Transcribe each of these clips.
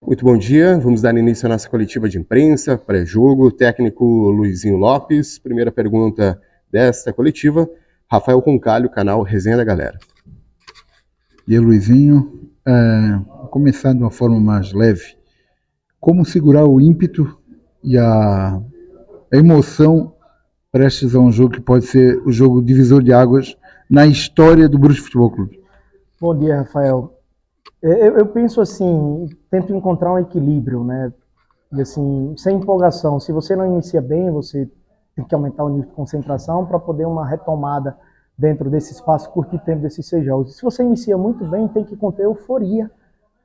Muito bom dia, vamos dar início à nossa coletiva de imprensa, pré-jogo, técnico Luizinho Lopes. Primeira pergunta desta coletiva, Rafael Concalho, canal Resenha da Galera. E aí, Luizinho, vou começar de uma forma mais leve. Como segurar o ímpeto e a emoção prestes a um jogo que pode ser o jogo divisor de águas na história do Brusque Futebol Clube? Bom dia, Rafael. Eu penso assim, tento encontrar um equilíbrio, né? E assim, sem empolgação. Se você não inicia bem, você tem que aumentar o nível de concentração para poder uma retomada dentro desse espaço curto de tempo desses 6 jogos. Se você inicia muito bem, tem que conter euforia,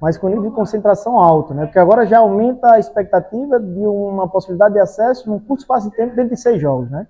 mas com nível de concentração alto, né? Porque agora já aumenta a expectativa de uma possibilidade de acesso num curto espaço de tempo dentro de 6 jogos, né?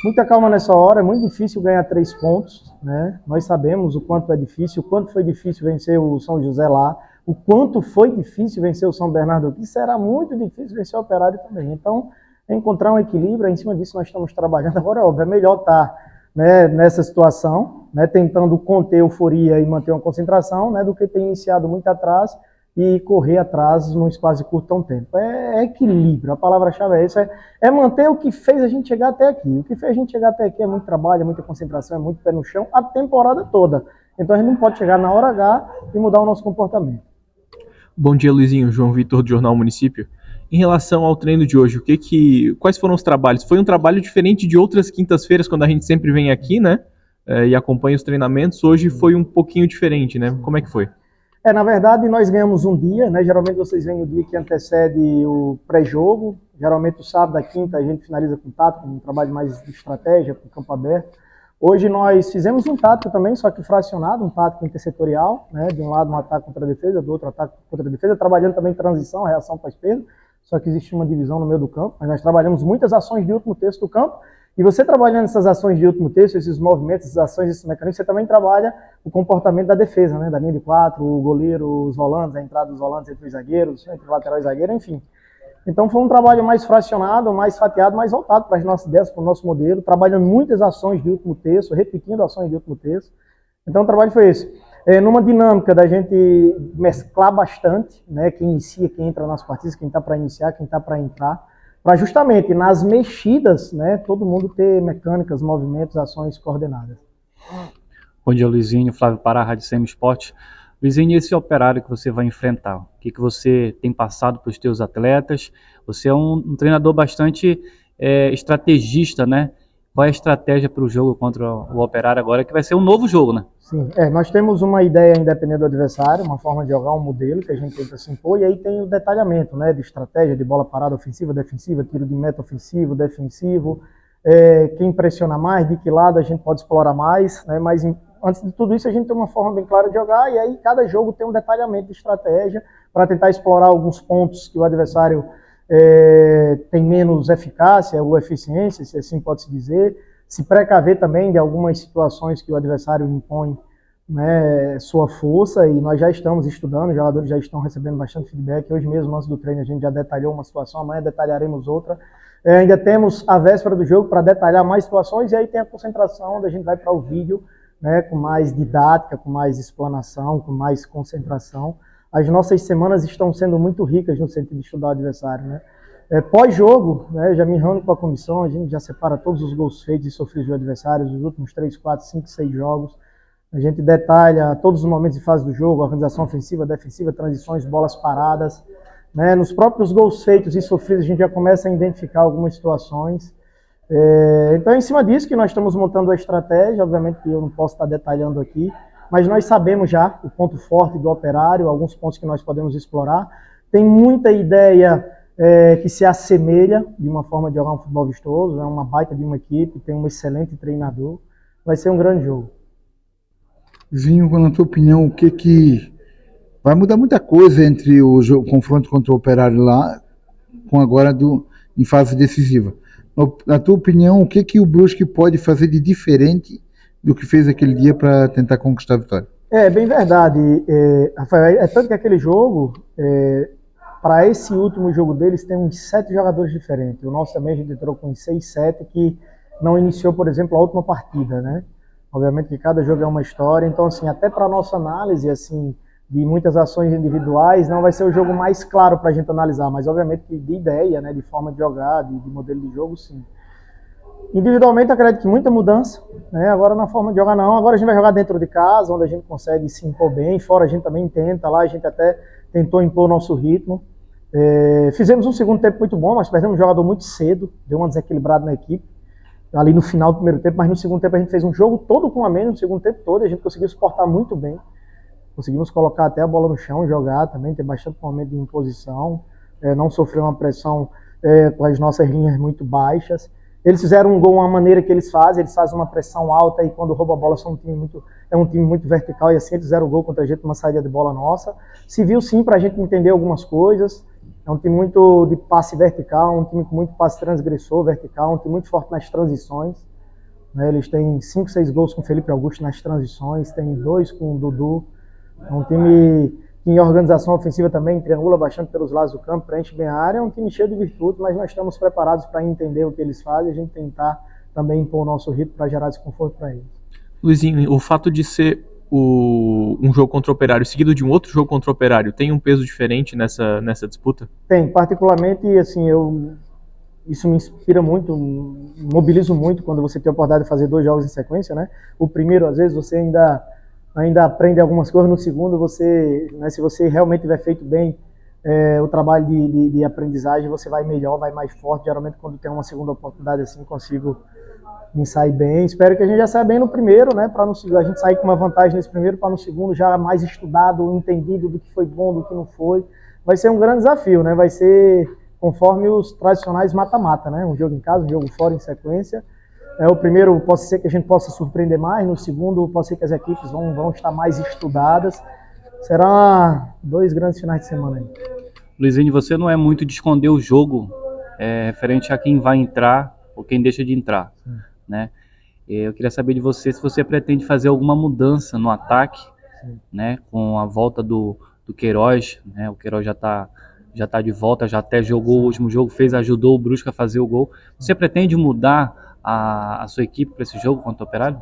Muita calma nessa hora, é muito difícil ganhar 3 pontos, né? Nós sabemos o quanto é difícil, o quanto foi difícil vencer o São José lá, o quanto foi difícil vencer o São Bernardo aqui, será muito difícil vencer o Operário também. Então, encontrar um equilíbrio, em cima disso nós estamos trabalhando. Agora, óbvio, é melhor estar, né, nessa situação, né, tentando conter a euforia e manter uma concentração, né, do que ter iniciado muito atrás e correr atrás num espaço de curto tempo. É equilíbrio, a palavra-chave é essa, é manter o que fez a gente chegar até aqui. O que fez a gente chegar até aqui é muito trabalho, é muita concentração, é muito pé no chão, a temporada toda. Então a gente não pode chegar na hora H e mudar o nosso comportamento. Bom dia, Luizinho. João Vitor, do Jornal Município. Em relação ao treino de hoje, quais foram os trabalhos? Foi um trabalho diferente de outras quintas-feiras, quando a gente sempre vem aqui, né? E acompanha os treinamentos. Hoje foi um pouquinho diferente, né? Como é que foi? Na verdade, nós ganhamos um dia, né? Geralmente vocês vêm no dia que antecede o pré-jogo. Geralmente o sábado, a quinta, a gente finaliza com tático, um trabalho mais de estratégia, com campo aberto. Hoje nós fizemos um tático também, só que fracionado, um tático intersetorial, né? De um lado um ataque contra a defesa, do outro ataque contra a defesa, trabalhando também transição, reação para a esquerda, só que existe uma divisão no meio do campo, mas nós trabalhamos muitas ações de último terço do campo, e você trabalhando essas ações de último terço, esses movimentos, essas ações, esses mecanismos, você também trabalha o comportamento da defesa, né? Da linha de 4, o goleiro, os volantes, a entrada dos volantes entre os zagueiros, entre o lateral e zagueiro, enfim. Então foi um trabalho mais fracionado, mais fatiado, mais voltado para as nossas ideias, para o nosso modelo, trabalhando muitas ações de último terço, repetindo ações de último terço. Então o trabalho foi esse. Numa dinâmica da gente mesclar bastante, né? Quem inicia, quem entra nas partidas, quem está para iniciar, quem está para entrar, para justamente nas mexidas, né, todo mundo ter mecânicas, movimentos, ações coordenadas. Bom dia, Luizinho, Flávio Pará, Rádio Semi Esporte. Luizinho, esse Operário que você vai enfrentar, o que você tem passado para os teus atletas? Você é um treinador bastante estrategista, né? Qual é a estratégia para o jogo contra o Operário agora, que vai ser um novo jogo, né? Sim, nós temos uma ideia independente do adversário, uma forma de jogar, um modelo que a gente tenta se impor, e aí tem o detalhamento, né, de estratégia, de bola parada ofensiva, defensiva, tiro de meta ofensivo, defensivo, quem pressiona mais, de que lado a gente pode explorar mais, né, mas antes de tudo isso a gente tem uma forma bem clara de jogar, e aí cada jogo tem um detalhamento de estratégia para tentar explorar alguns pontos que o adversário tem menos eficácia ou eficiência, se assim pode-se dizer, se precaver também de algumas situações que o adversário impõe, né, sua força, e nós já estamos estudando, os jogadores já estão recebendo bastante feedback. Hoje mesmo, antes do treino, a gente já detalhou uma situação, amanhã detalharemos outra. Ainda temos a véspera do jogo para detalhar mais situações, e aí tem a concentração, onde a gente vai para o vídeo, né, com mais didática, com mais explanação, com mais concentração. As nossas semanas estão sendo muito ricas no sentido de estudar o adversário, né? Pós-jogo, né, já me reúno com a comissão, a gente já separa todos os gols feitos e sofridos do adversário, os últimos 3, 4, 5, 6 jogos. A gente detalha todos os momentos de fase do jogo, organização ofensiva, defensiva, transições, bolas paradas. Né? Nos próprios gols feitos e sofridos, a gente já começa a identificar algumas situações. Então é em cima disso que nós estamos montando a estratégia, obviamente que eu não posso estar detalhando aqui, mas nós sabemos já o ponto forte do Operário, alguns pontos que nós podemos explorar. Tem muita ideia que se assemelha de uma forma de jogar um futebol vistoso, é uma baita de uma equipe, tem um excelente treinador, vai ser um grande jogo. Zinho, na tua opinião, o que vai mudar muita coisa entre o confronto contra o Operário lá com agora em fase decisiva? Na tua opinião, o que o Brusque pode fazer de diferente do que fez aquele dia para tentar conquistar a vitória? Bem verdade, Rafael. É tanto que aquele jogo, para esse último jogo deles, tem uns 7 jogadores diferentes. O nosso também a gente entrou com 6, 7, que não iniciou, por exemplo, a última partida, né? Obviamente que cada jogo é uma história, então assim, até para nossa análise, assim, de muitas ações individuais, não vai ser o jogo mais claro para a gente analisar, mas obviamente de ideia, né, de forma de jogar, de modelo de jogo, sim. Individualmente, acredito que muita mudança, né? Agora na forma de jogar não, agora a gente vai jogar dentro de casa, onde a gente consegue se impor bem, fora a gente também tenta, lá a gente até tentou impor o nosso ritmo. Fizemos um segundo tempo muito bom, mas perdemos um jogador muito cedo, deu uma desequilibrada na equipe, ali no final do primeiro tempo, mas no segundo tempo a gente fez um jogo todo com a menos, no segundo tempo todo, a gente conseguiu suportar muito bem, conseguimos colocar até a bola no chão, jogar também, ter bastante momento de imposição, não sofrer uma pressão com as nossas linhas muito baixas. Eles fizeram um gol de uma maneira que eles fazem uma pressão alta e quando rouba a bola é um time muito vertical e assim eles fizeram o gol contra a gente, uma saída de bola nossa. Se viu sim para a gente entender algumas coisas, é um time muito de passe vertical, um time com muito passe transgressor vertical, um time muito forte nas transições. Né? Eles têm 5, 6 gols com o Felipe Augusto nas transições, tem 2 com o Dudu. É um time que em organização ofensiva também triangula bastante pelos lados do campo, preenche bem a área, é um time cheio de virtude, mas nós estamos preparados para entender o que eles fazem e a gente tentar também impor o nosso ritmo para gerar desconforto para eles. Luizinho, o fato de ser um jogo contra o Operário seguido de um outro jogo contra o Operário tem um peso diferente nessa disputa? Tem, particularmente, assim, isso me inspira muito, mobilizo muito quando você tem a oportunidade de fazer 2 jogos em sequência, né? O primeiro, às vezes, você ainda aprende algumas coisas, no segundo, né, se você realmente tiver feito bem o trabalho de aprendizagem, você vai melhor, vai mais forte. Geralmente, quando tem uma segunda oportunidade assim, consigo me sair bem. Espero que a gente já saia bem no primeiro, né, para a gente sair com uma vantagem nesse primeiro, para no segundo já mais estudado, entendido do que foi bom, do que não foi. Vai ser um grande desafio, né? Vai ser conforme os tradicionais mata-mata, né? Um jogo em casa, um jogo fora em sequência. O primeiro pode ser que a gente possa surpreender mais, no segundo pode ser que as equipes vão estar mais estudadas. Serão 2 grandes finais de semana aí. Luizinho, você não é muito de esconder o jogo referente a quem vai entrar ou quem deixa de entrar, né? Eu queria saber de você se você pretende fazer alguma mudança no ataque, né? Com a volta do Queiroz, né? O Queiroz já tá de volta, já até jogou o último jogo, ajudou o Brusque a fazer o gol. Você pretende mudar a sua equipe para esse jogo contra o Operário?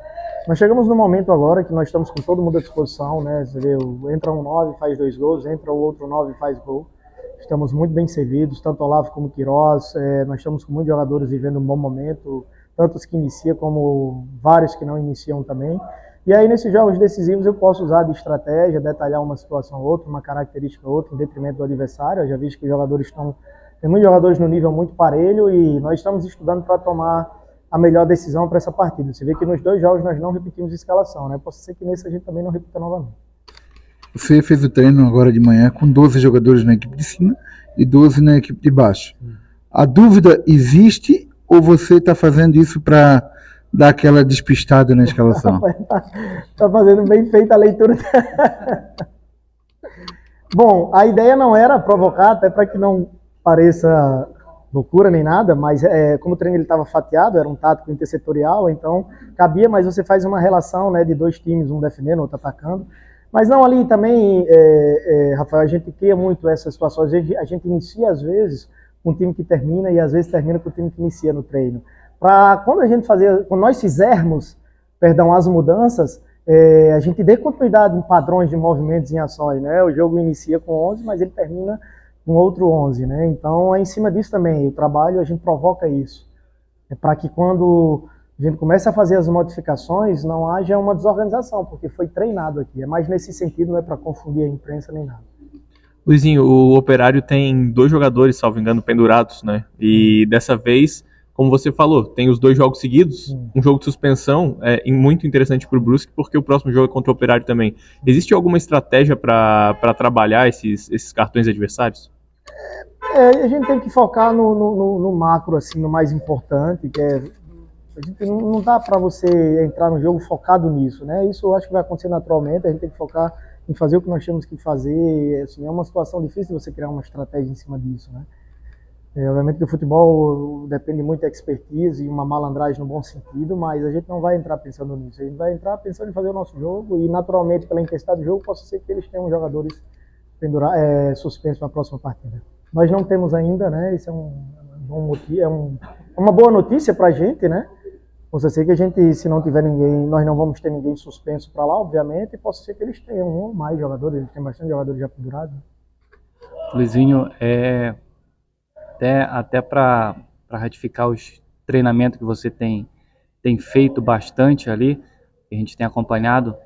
Nós chegamos no momento agora que nós estamos com todo mundo à disposição, né? Você vê, entra um 9 faz 2 gols, entra o outro 9 faz gol. Estamos muito bem servidos, tanto Olavo como Queiroz. Nós estamos com muitos jogadores vivendo um bom momento, tanto os que iniciam como vários que não iniciam também. E aí nesses jogos decisivos eu posso usar de estratégia, detalhar uma situação ou outra, uma característica ou outra, em detrimento do adversário. Eu já vi que os jogadores tem muitos jogadores no nível muito parelho e nós estamos estudando para tomar a melhor decisão para essa partida. Você vê que nos 2 jogos nós não repetimos a escalação, né? Pode ser que nesse a gente também não repita novamente. Você fez o treino agora de manhã com 12 jogadores na equipe de cima e 12 na equipe de baixo. A dúvida existe ou você está fazendo isso para dar aquela despistada na escalação? Tá fazendo bem feita a leitura. Bom, a ideia não era provocar, até para que não pareça loucura nem nada, mas como o treino estava fatiado, era um tático intersetorial, então cabia, mas você faz uma relação, né, de 2 times, um defendendo, outro atacando. Mas não, ali também, Rafael, a gente cria muito essas situações. A gente inicia, às vezes, com um time que termina e às vezes termina com o time que inicia no treino. Quando nós fizermos, as mudanças, a gente dê continuidade em padrões de movimentos e ações, né? O jogo inicia com 11, mas ele termina com outro 11, né? Então, é em cima disso também. O trabalho, a gente provoca isso. Para que quando a gente começa a fazer as modificações, não haja uma desorganização, porque foi treinado aqui. É mais nesse sentido, não é para confundir a imprensa nem nada. Luizinho, o Operário tem 2 jogadores, salvo engano, pendurados, né? E dessa vez, como você falou, tem os 2 jogos seguidos, um jogo de suspensão muito interessante para o Brusque, porque o próximo jogo é contra o Operário também. Existe alguma estratégia para trabalhar esses cartões adversários? A gente tem que focar no macro, assim, no mais importante, que a gente não dá para você entrar no jogo focado nisso, né? Isso eu acho que vai acontecer naturalmente, a gente tem que focar em fazer o que nós temos que fazer. Assim, é uma situação difícil você criar uma estratégia em cima disso, né? Obviamente que o futebol depende muito de expertise e uma malandragem no bom sentido, mas a gente não vai entrar pensando nisso. A gente vai entrar pensando em fazer o nosso jogo e, naturalmente, pela intensidade do jogo, possa ser que eles tenham jogadores suspensos na próxima partida. Nós não temos ainda, né? Isso é uma boa notícia para a gente, né? Possa ser que a gente, se não tiver ninguém, nós não vamos ter ninguém suspenso para lá, obviamente, e possa ser que eles tenham um ou mais jogadores, eles têm bastante jogadores já pendurados. Luizinho, até para ratificar os treinamentos que você tem feito bastante ali, que a gente tem acompanhado,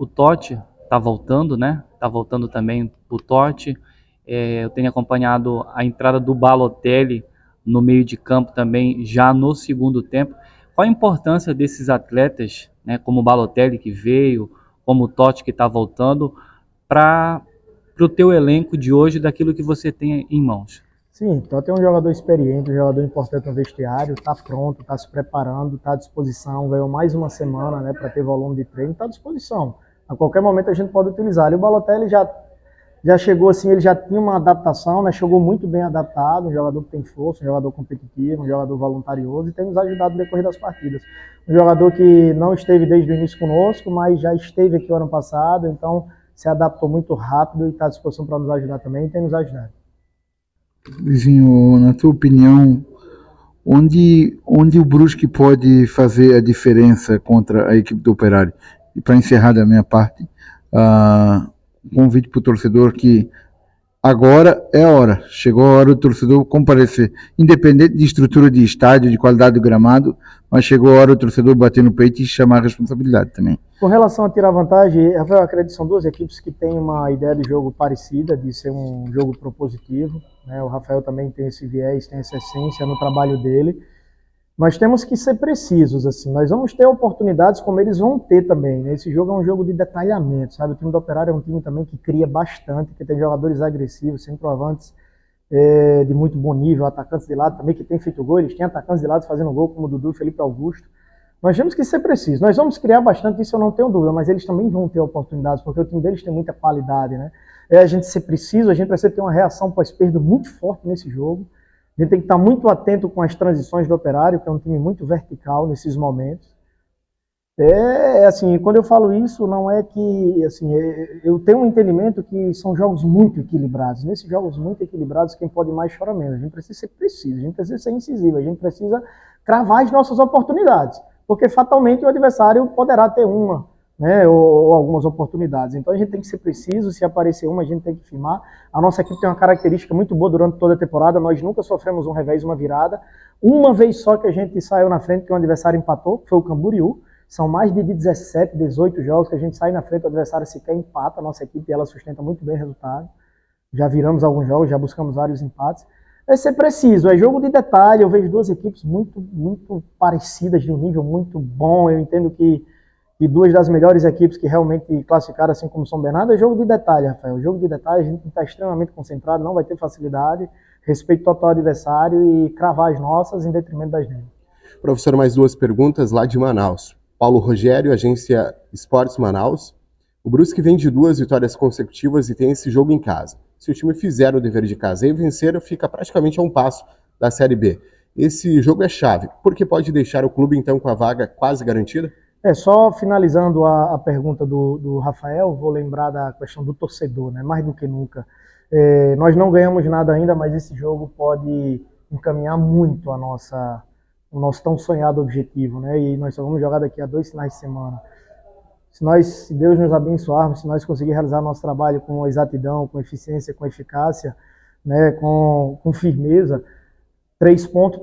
o Totti está voltando, né? Está voltando também o Totti. Eu tenho acompanhado a entrada do Balotelli no meio de campo também, já no segundo tempo. Qual a importância desses atletas, né, como o Balotelli que veio, como o Totti que está voltando, para o teu elenco de hoje, daquilo que você tem em mãos? Sim, então tem um jogador experiente, um jogador importante no vestiário, está pronto, está se preparando, está à disposição, ganhou mais uma semana, né, para ter volume de treino, está à disposição. A qualquer momento a gente pode utilizar. E o Balotelli já chegou assim, ele já tinha uma adaptação, né, chegou muito bem adaptado, um jogador que tem força, um jogador competitivo, um jogador voluntarioso e tem nos ajudado no decorrer das partidas. Um jogador que não esteve desde o início conosco, mas já esteve aqui o ano passado, então se adaptou muito rápido e está à disposição para nos ajudar também e tem nos ajudado. Luizinho, na tua opinião, onde o Brusque pode fazer a diferença contra a equipe do Operário? E para encerrar da minha parte, convite para o torcedor que agora é a hora, chegou a hora do torcedor comparecer, independente de estrutura de estádio, de qualidade do gramado, mas chegou a hora do torcedor bater no peito e chamar a responsabilidade também. Com relação a tirar vantagem, Rafael, acredito que são duas equipes que têm uma ideia de jogo parecida, de ser um jogo propositivo, né? O Rafael também tem esse viés, tem essa essência no trabalho dele. Nós temos que ser precisos, assim, nós vamos ter oportunidades como eles vão ter também, né? Esse jogo é um jogo de detalhamento, sabe? O time do Operário é um time também que cria bastante, que tem jogadores agressivos, centroavantes de muito bom nível, atacantes de lado também que tem feito gol, eles têm atacantes de lado fazendo gol, como o Dudu e Felipe Augusto. Nós temos que ser precisos, nós vamos criar bastante, isso eu não tenho dúvida, mas eles também vão ter oportunidades, porque o time deles tem muita qualidade, né? A gente ser preciso, a gente precisa ter uma reação pós-perda muito forte nesse jogo. A gente tem que estar muito atento com as transições do Operário, que é um time muito vertical nesses momentos. Assim, quando eu falo isso, não é que, assim, eu tenho um entendimento que são jogos muito equilibrados. Nesses jogos muito equilibrados, quem pode mais chora menos. A gente precisa ser preciso, a gente precisa ser incisivo, a gente precisa cravar as nossas oportunidades, porque fatalmente o adversário poderá ter uma, né, ou algumas oportunidades. Então a gente tem que ser preciso, se aparecer uma, a gente tem que firmar. A nossa equipe tem uma característica muito boa durante toda a temporada, nós nunca sofremos um revés, uma virada. Uma vez só que a gente saiu na frente, que o adversário empatou, que foi o Camboriú. São mais de 17, 18 jogos que a gente sai na frente, o adversário sequer empata, a nossa equipe ela sustenta muito bem o resultado. Já viramos alguns jogos, já buscamos vários empates. É ser preciso, é jogo de detalhe, eu vejo duas equipes muito parecidas, de um nível muito bom, eu entendo que duas das melhores equipes que realmente classificaram, assim como São Bernardo, é jogo de detalhe, Rafael. Jogo de detalhe, a gente está extremamente concentrado, não vai ter facilidade, respeito total ao adversário e cravar as nossas em detrimento das dele. Professor, mais duas perguntas lá de Manaus. Paulo Rogério, Agência Esportes Manaus. O Brusque vem de 2 vitórias consecutivas e tem esse jogo em casa. Se o time fizer o dever de casa e vencer, fica praticamente a um passo da Série B. Esse jogo é chave, porque pode deixar o clube então com a vaga quase garantida? Só finalizando a pergunta do Rafael, vou lembrar da questão do torcedor, né? Mais do que nunca. Nós não ganhamos nada ainda, mas esse jogo pode encaminhar muito o nosso tão sonhado objetivo, né? E nós só vamos jogar daqui a 2 finais de semana. Se Deus nos abençoarmos, se nós conseguirmos realizar nosso trabalho com exatidão, com eficiência, com eficácia, né? Com firmeza, 3 pontos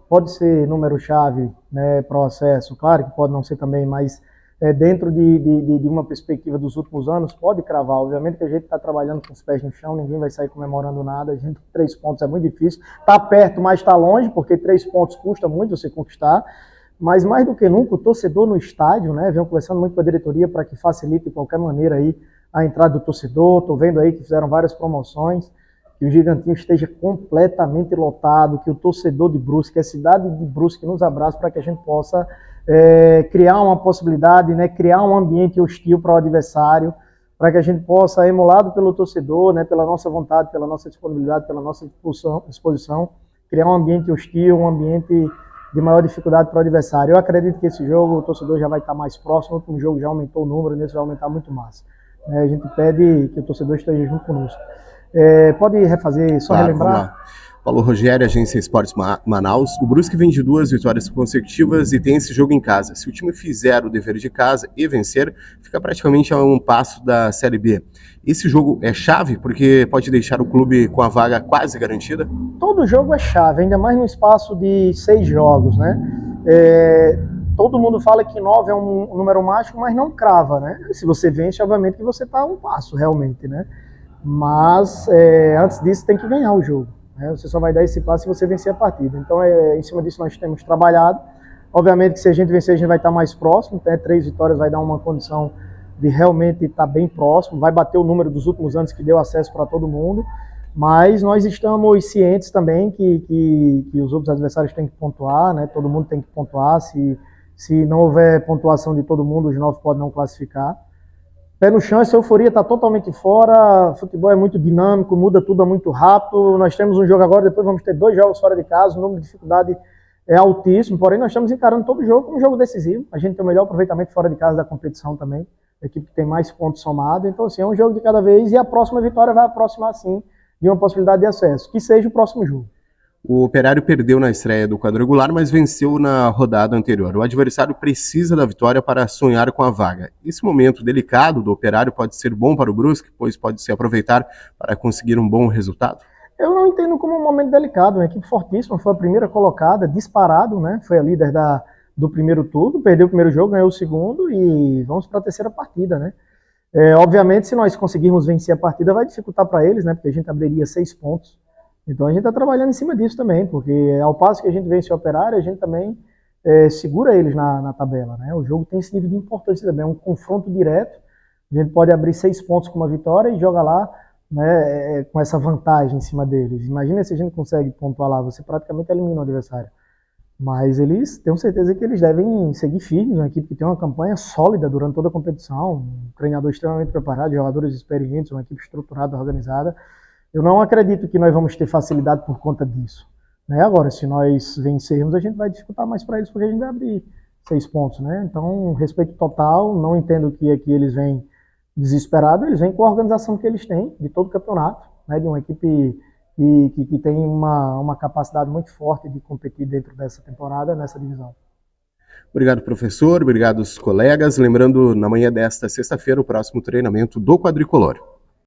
pode ser número-chave, né, para o acesso. Claro que pode não ser também, mas dentro de uma perspectiva dos últimos anos, pode cravar. Obviamente que a gente está trabalhando com os pés no chão, ninguém vai sair comemorando nada. 3 pontos é muito difícil. Está perto, mas está longe, porque 3 pontos custa muito você conquistar. Mas mais do que nunca, o torcedor no estádio, né, venho conversando muito com a diretoria para que facilite de qualquer maneira aí a entrada do torcedor. Estou vendo aí que fizeram várias promoções, que o Gigantinho esteja completamente lotado, que o torcedor de Brusque, a cidade de Brusque nos abrace para que a gente possa criar uma possibilidade, né, criar um ambiente hostil para o adversário, para que a gente possa, emulado pelo torcedor, né, pela nossa vontade, pela nossa disponibilidade, pela nossa disposição, criar um ambiente hostil, um ambiente de maior dificuldade para o adversário. Eu acredito que esse jogo o torcedor já vai estar mais próximo, o último jogo já aumentou o número, nesse vai aumentar muito mais. A gente pede que o torcedor esteja junto conosco. Pode refazer, só claro, relembrar? Paulo Rogério, Agência Esportes Manaus. O Brusque vem de 2 vitórias consecutivas e tem esse jogo em casa. Se o time fizer o dever de casa e vencer, fica praticamente a um passo da Série B. Esse jogo é chave porque pode deixar o clube com a vaga quase garantida? Todo jogo é chave, ainda mais no espaço de 6 jogos, né? Todo mundo fala que 9 é um número mágico, mas não crava, né? Se você vence, obviamente que você está a um passo, realmente, né? Mas antes disso tem que ganhar o jogo. Você só vai dar esse passo se você vencer a partida. Então, em cima disso, nós temos trabalhado. Obviamente que se a gente vencer, a gente vai estar mais próximo. 3 vitórias vai dar uma condição de realmente estar bem próximo. Vai bater o número dos últimos anos que deu acesso para todo mundo. Mas nós estamos cientes também que os outros adversários têm que pontuar, né? Todo mundo tem que pontuar. Se não houver pontuação de todo mundo, os 9 podem não classificar. Pé no chão, essa euforia está totalmente fora, futebol é muito dinâmico, muda tudo muito rápido, nós temos um jogo agora, depois vamos ter 2 jogos fora de casa, o número de dificuldade é altíssimo, porém nós estamos encarando todo jogo como um jogo decisivo, a gente tem o melhor aproveitamento fora de casa da competição também, a equipe que tem mais pontos somados, então assim, é um jogo de cada vez e a próxima vitória vai aproximar sim de uma possibilidade de acesso, que seja o próximo jogo. O Operário perdeu na estreia do quadrangular, mas venceu na rodada anterior. O adversário precisa da vitória para sonhar com a vaga. Esse momento delicado do Operário pode ser bom para o Brusque, pois pode se aproveitar para conseguir um bom resultado? Eu não entendo como um momento delicado, uma equipe fortíssima, foi a primeira colocada, disparado, né? Foi a líder do primeiro turno, perdeu o primeiro jogo, ganhou o segundo e vamos para a terceira partida, né? Obviamente, se nós conseguirmos vencer a partida, vai dificultar para eles, né? Porque a gente abriria 6 pontos. Então a gente está trabalhando em cima disso também, porque ao passo que a gente vence o Operário, a gente também segura eles na tabela, né? O jogo tem esse nível de importância também, é um confronto direto, a gente pode abrir 6 pontos com uma vitória e joga lá, né, com essa vantagem em cima deles. Imagina se a gente consegue pontuar lá, você praticamente elimina o adversário. Mas eles, tenho certeza que eles devem seguir firmes, uma equipe que tem uma campanha sólida durante toda a competição, um treinador extremamente preparado, jogadores experientes, uma equipe estruturada, organizada. Eu não acredito que nós vamos ter facilidade por conta disso. Né? Agora, se nós vencermos, a gente vai dificultar mais para eles, porque a gente vai abrir 6 pontos. Né? Então, respeito total, não entendo que aqui eles vêm desesperados, eles vêm com a organização que eles têm, de todo o campeonato, né? De uma equipe que tem uma capacidade muito forte de competir dentro dessa temporada, nessa divisão. Obrigado, professor. Obrigado, os colegas. Lembrando, na manhã desta sexta-feira, o próximo treinamento do Quadricolor.